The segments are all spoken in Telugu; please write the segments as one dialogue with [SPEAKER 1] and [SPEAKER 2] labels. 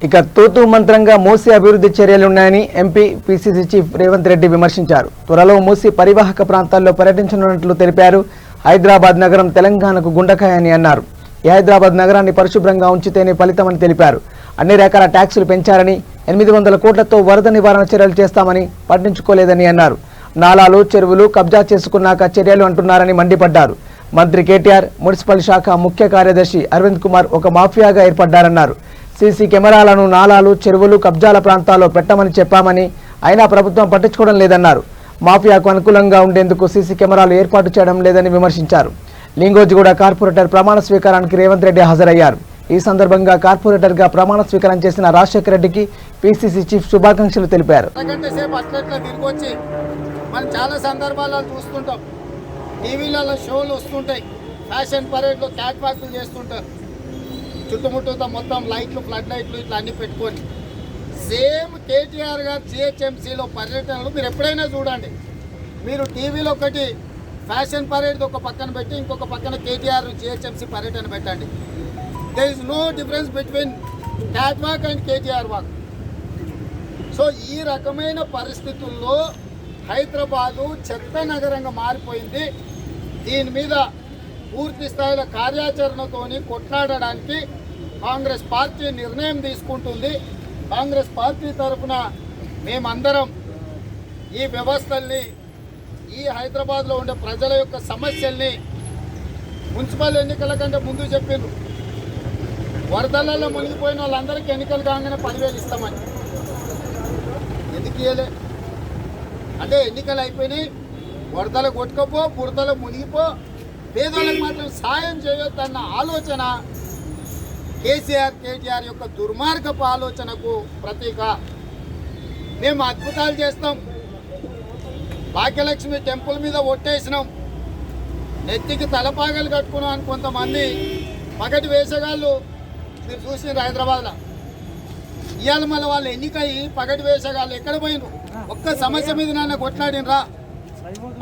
[SPEAKER 1] ఇక తూతూ మంత్రంగా మూసీ అభివృద్ధి చర్యలున్నాయని MP PCC chief Revanth Reddy విమర్శించారు. త్వరలో మూసీ పరివాహక ప్రాంతాల్లో పర్యటించనున్నట్లు తెలిపారు. హైదరాబాద్ నగరం తెలంగాణకు గుండకాయని అన్నారు. ఈ హైదరాబాద్ నగరాన్ని పరిశుభ్రంగా ఉంచితేనే ఫలితమని తెలిపారు. అన్ని రకాల ట్యాక్సులు పెంచారని 800 కోట్లతో వరద నివారణ చర్యలు చేస్తామని పట్టించుకోలేదని అన్నారు. నాలాలు చెరువులు కబ్జా చేసుకున్నాక చర్యలు అంటున్నారని మండిపడ్డారు. మంత్రి కేటీఆర్, మున్సిపల్ శాఖ ముఖ్య కార్యదర్శి అరవింద్ కుమార్ ఒక మాఫియాగా ఏర్పడ్డారన్నారు. సీసీ కెమెరాలను నాలాలు చెరువులు కబ్జాల ప్రాంతాల్లో పెట్టమని చెప్పామని అయినా ప్రభుత్వం పట్టించుకోవడం లేదన్నారు. మాఫియాకు అనుకూలంగా ఉండేందుకు సీసీ కెమెరాలు ఏర్పాటు చేయడం లేదని విమర్శించారు. లింగోజిగూడ కార్పొరేటర్ ప్రమాణ స్వీకారానికి రేవంత్ రెడ్డి హాజరయ్యారు. ఈ సందర్భంగా కార్పొరేటర్గా ప్రమాణ స్వీకారం చేసిన రాజశేఖర రెడ్డికి పిసిసి చీఫ్ శుభాకాంక్షలు తెలిపారు.
[SPEAKER 2] మనం చాలా సందర్భాల్లో చూస్తుంటాం, టీవీలలో షోలు వస్తుంటాయి, ఫ్యాషన్ పరేడ్లో క్యాట్ వాక్లు చేస్తుంటారు, చుట్టుముట్టుతో మొత్తం లైట్లు ఫ్లడ్ లైట్లు ఇట్లా అన్నీ పెట్టుకొని. సేమ్ కేటీఆర్ గారు జిహెచ్ఎంసీలో పర్యటనలు మీరు ఎప్పుడైనా చూడండి. మీరు టీవీలో ఒకటి ఫ్యాషన్ పరేడ్ ఒక పక్కన పెట్టి ఇంకొక పక్కన కేటీఆర్ జిహెచ్ఎంసీ పర్యటన పెట్టండి. There is no difference between catwalk and KTR walk. So ఈ రకమైన పరిస్థితుల్లో హైదరాబాదు చెత్త నగరంగా మారిపోయింది. దీని మీద పూర్తి స్థాయిలో కార్యాచరణతోని కొట్లాడడానికి కాంగ్రెస్ పార్టీ నిర్ణయం తీసుకుంటుంది. కాంగ్రెస్ పార్టీ తరఫున మేమందరం ఈ వ్యవస్థల్ని, ఈ హైదరాబాద్లో ఉండే ప్రజల యొక్క సమస్యల్ని మున్సిపల్ ఎన్నికల కంటే ముందు చెప్పిండ్రు. వరదలలో మునిగిపోయిన వాళ్ళందరికీ ఎన్నికలు కాగానే 10,000 ఇస్తామని. ఎందుకు ఇవ్వలే అంటే ఎన్నికలు అయిపోయినాయి, వరదలు కొట్టుకపో, బురదలు మునిగిపో, పేదోళ్ళకి మాత్రం సాయం చేయొద్దన్న ఆలోచన కేటీఆర్ యొక్క దుర్మార్గపు ఆలోచనకు ప్రతీక. మేము అద్భుతాలు చేస్తాం. భాగ్యలక్ష్మి టెంపుల్ మీద ఒట్టేసినాం, నెత్తికి తలపాగలు కట్టుకున్నాం అని కొంతమంది పగటి వేసగాళ్ళు మీరు చూసినారు హైదరాబాద్లో. ఇవాళ మళ్ళీ వాళ్ళు ఎన్నికయ్యి పగటి వేసగాళ్ళు ఎక్కడ పోయినరు? ఒక్క సమస్య మీద నాన్న కొట్లాడినరా?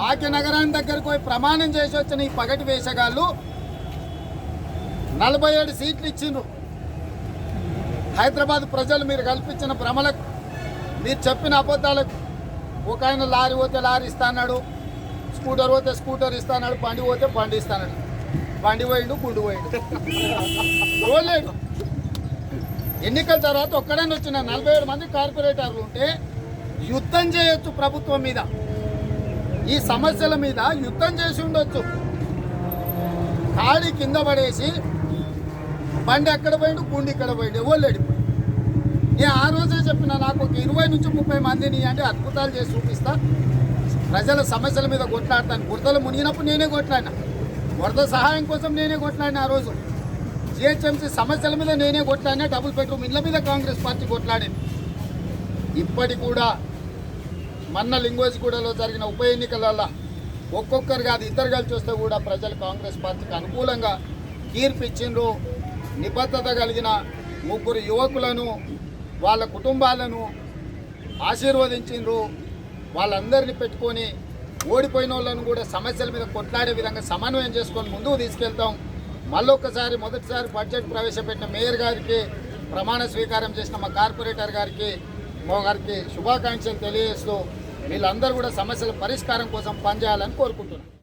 [SPEAKER 2] భాగ్యనగరాన్ని దగ్గరకు పోయి ప్రమాణం చేసి వచ్చిన ఈ పగటి వేసగాళ్ళు 47 సీట్లు ఇచ్చిండ్రు. హైదరాబాద్ ప్రజలు మీరు కల్పించిన భ్రమలకు, మీరు చెప్పిన అబద్ధాలకు, ఒక ఆయన లారీ పోతే లారీ ఇస్తాడు, స్కూటర్ పోతే స్కూటర్ ఇస్తాడు, బండి పోతే బండి ఇస్తాడు. బండి పోయిండు, గుండు పోయిండు, పోలేడు. ఎన్నికల తర్వాత ఒక్కడైనా వచ్చిన 47 మంది కార్పొరేటర్లు ఉంటే యుద్ధం చేయొచ్చు ప్రభుత్వం మీద, ఈ సమస్యల మీద యుద్ధం చేసి ఉండొచ్చు. ఖాళీ కింద పడేసి బండి ఎక్కడ పోయిండు, గుండు ఇక్కడ పోయిండు, ఎవరు. నేను ఆ రోజే చెప్పిన, నాకు ఒక 20 నుంచి 30 మందిని అంటే అద్భుతాలు చేసి చూపిస్తా, ప్రజల సమస్యల మీద కొట్లాడతాను. బురదలు మునిగినప్పుడు నేనే కొట్లాడినా, వరద సహాయం కోసం నేనే కొట్లాడినా. ఆ రోజు జిహెచ్ఎంసీ సమస్యల మీద నేనే కొట్లాడినా, డబుల్ బెడ్రూమ్ ఇళ్ల మీద కాంగ్రెస్ పార్టీ కొట్లాడింది. ఇప్పటి కూడా మొన్న లింగోజిగూడలో జరిగిన ఉప ఎన్నికలలో ఒక్కొక్కరు కాదు, ఇద్దరు కలిసి వస్తే కూడా ప్రజలు కాంగ్రెస్ పార్టీకి అనుకూలంగా తీర్పు ఇచ్చిండ్రు. నిబద్ధత కలిగిన 3 యువకులను, వాళ్ళ కుటుంబాలను ఆశీర్వదించిండ్రు. వాళ్ళందరినీ పెట్టుకొని ఓడిపోయిన వాళ్ళను కూడా సమస్యల మీద కొట్లాడే విధంగా సమన్వయం చేసుకొని ముందుకు తీసుకెళ్తాం. మళ్ళొక్కసారి మొదటిసారి బడ్జెట్ ప్రవేశపెట్టిన మేయర్ గారికి, ప్రమాణ స్వీకారం చేసిన మా కార్పొరేటర్ గారికి శుభాకాంక్షలు తెలియజేస్తూ వీళ్ళందరూ కూడా సమస్యల పరిష్కారం కోసం పనిచేయాలని కోరుకుంటున్నాం.